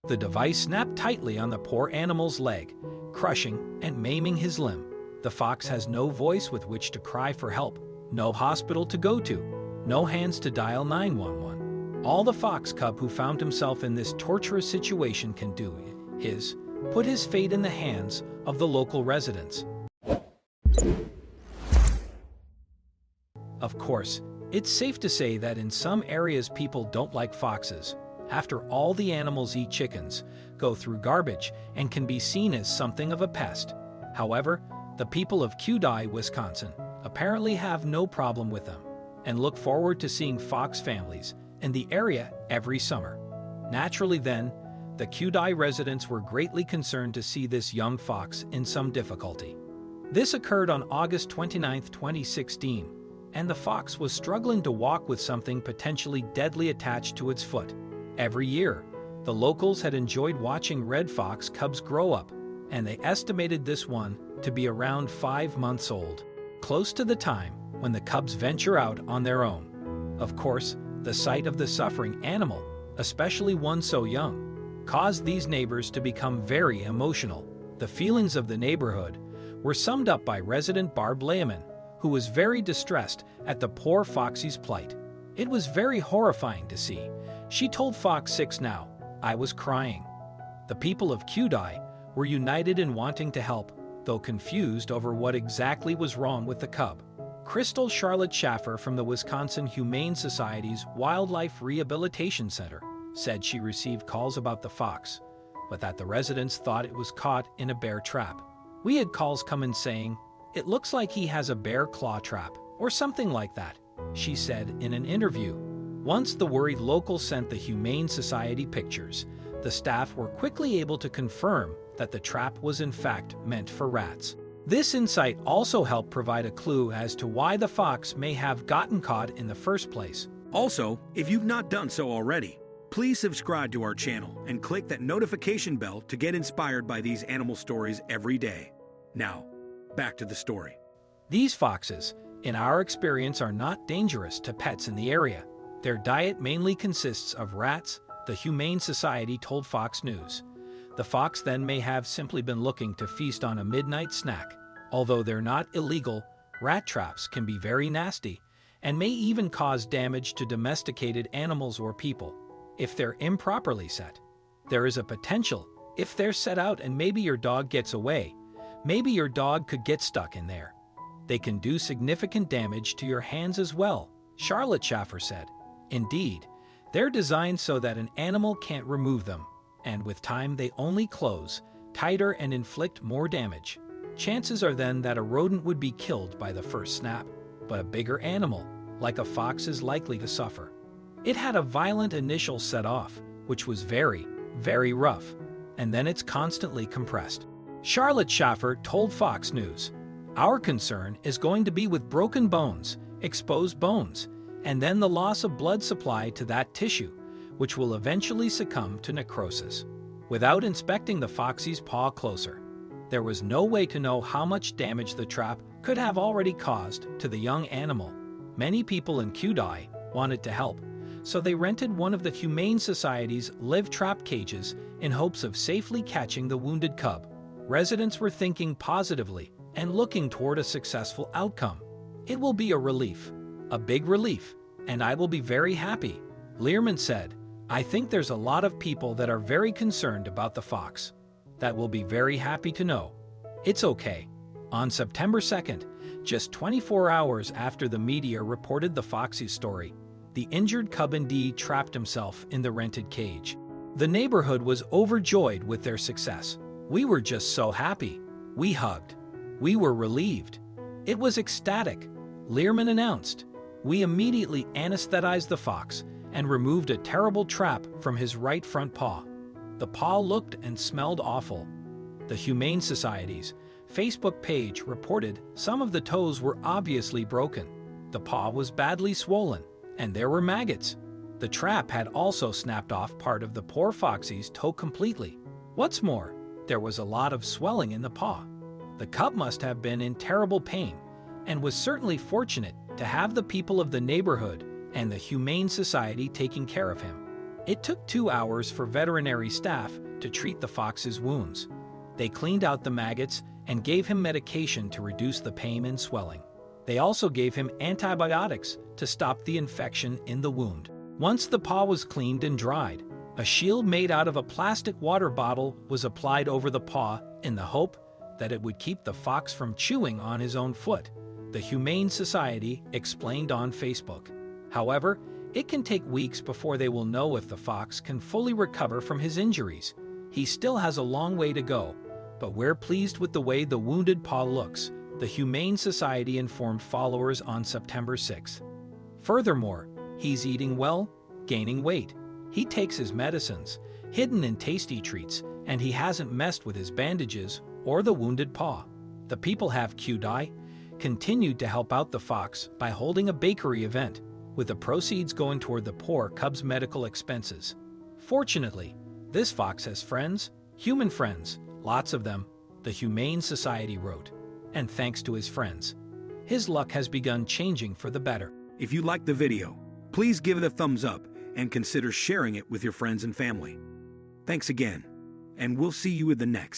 The device snapped tightly on the poor animal's leg, crushing and maiming his limb. The fox has no voice with which to cry for help, no hospital to go to, no hands to dial 911. All the fox cub who found himself in this torturous situation can do is put his fate in the hands of the local residents. Of course, it's safe to say that in some areas people don't like foxes. After all, the animals eat chickens, go through garbage, and can be seen as something of a pest. However, the people of Agonizing, Wisconsin, apparently have no problem with them, and look forward to seeing fox families in the area every summer. Naturally then, the Agonizing residents were greatly concerned to see this young fox in some difficulty. This occurred on August 29, 2016, and the fox was struggling to walk with something potentially deadly attached to its foot. Every year, the locals had enjoyed watching red fox cubs grow up, and they estimated this one to be around 5 months old, close to the time when the cubs venture out on their own. Of course, the sight of the suffering animal, especially one so young, caused these neighbors to become very emotional. The feelings of the neighborhood were summed up by resident Barb Lehman, who was very distressed at the poor foxy's plight. It was very horrifying to see. She told Fox 6 Now, "I was crying." The people of Agonizing were united in wanting to help, though confused over what exactly was wrong with the cub. Crystal Charlotte Schaffer from the Wisconsin Humane Society's Wildlife Rehabilitation Center said she received calls about the fox, but that the residents thought it was caught in a bear trap. "We had calls come in saying, 'It looks like he has a bear claw trap,' or something like that," she said in an interview. Once the worried locals sent the Humane Society pictures, the staff were quickly able to confirm that the trap was in fact meant for rats. This insight also helped provide a clue as to why the fox may have gotten caught in the first place. Also, if you've not done so already, please subscribe to our channel and click that notification bell to get inspired by these animal stories every day. Now, back to the story. These foxes, in our experience, are not dangerous to pets in the area. Their diet mainly consists of rats, the Humane Society told Fox News. The fox then may have simply been looking to feast on a midnight snack. Although they're not illegal, rat traps can be very nasty and may even cause damage to domesticated animals or people if they're improperly set. There is a potential, if they're set out and maybe your dog gets away, maybe your dog could get stuck in there. They can do significant damage to your hands as well, Charlotte Schaffer said. Indeed, they're designed so that an animal can't remove them, and with time they only close tighter and inflict more damage. Chances are then that a rodent would be killed by the first snap, but a bigger animal, like a fox, is likely to suffer. It had a violent initial set-off, which was very, very rough, and then it's constantly compressed. Charlotte Schaffer told Fox News, "Our concern is going to be with broken bones, exposed bones, and then the loss of blood supply to that tissue, which will eventually succumb to necrosis." Without inspecting the foxy's paw closer, there was no way to know how much damage the trap could have already caused to the young animal. Many people in Agonizing wanted to help, so they rented one of the Humane Society's live trap cages in hopes of safely catching the wounded cub. Residents were thinking positively and looking toward a successful outcome. "It will be a relief, a big relief, and I will be very happy," Learman said. "I think there's a lot of people that are very concerned about the fox that will be very happy to know it's okay." On September 2nd, just 24 hours after the media reported the foxy's story, the injured cub indeed trapped himself in the rented cage. The neighborhood was overjoyed with their success. "We were just so happy. We hugged. We were relieved. It was ecstatic," Learman announced. "We immediately anesthetized the fox and removed a terrible trap from his right front paw. The paw looked and smelled awful." The Humane Society's Facebook page reported some of the toes were obviously broken. The paw was badly swollen, and there were maggots. The trap had also snapped off part of the poor foxy's toe completely. What's more, there was a lot of swelling in the paw. The cub must have been in terrible pain, and was certainly fortunate to have the people of the neighborhood and the Humane Society taking care of him. It took 2 hours for veterinary staff to treat the fox's wounds. They cleaned out the maggots and gave him medication to reduce the pain and swelling. They also gave him antibiotics to stop the infection in the wound. Once the paw was cleaned and dried, a shield made out of a plastic water bottle was applied over the paw in the hope that it would keep the fox from chewing on his own foot, the Humane Society explained on Facebook. However, it can take weeks before they will know if the fox can fully recover from his injuries. He still has a long way to go, but we're pleased with the way the wounded paw looks, the Humane Society informed followers on September 6. Furthermore, he's eating well, gaining weight. He takes his medicines, hidden in tasty treats, and he hasn't messed with his bandages or the wounded paw. The people have QDI continued to help out the fox by holding a bakery event, with the proceeds going toward the poor cub's medical expenses. Fortunately, this fox has friends, human friends, lots of them, the Humane Society wrote. And thanks to his friends, his luck has begun changing for the better. If you liked the video, please give it a thumbs up and consider sharing it with your friends and family. Thanks again, and we'll see you in the next.